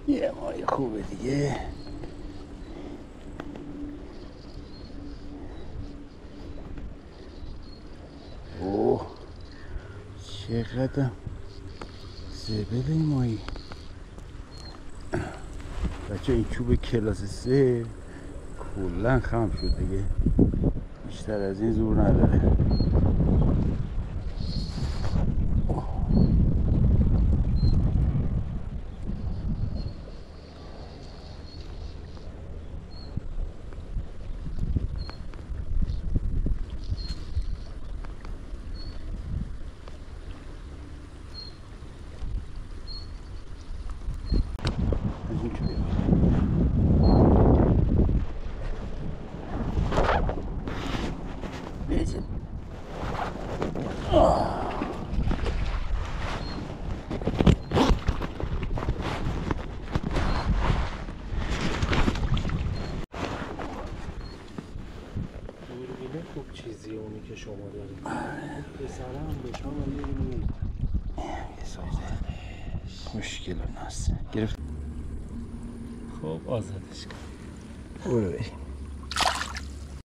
یه ماهی خوبه دیگه. اوه چقدر زبل این ماهی. بچه این چوب کلاس 3 کلن خم شد دیگه، بیشتر از این زور نداره. خوب چیزیه اونی که شما دارید. پسره هم به شما میبینید یه سایزه خوشگل و ناس گرفت. خب آزادش کن. برو بریم.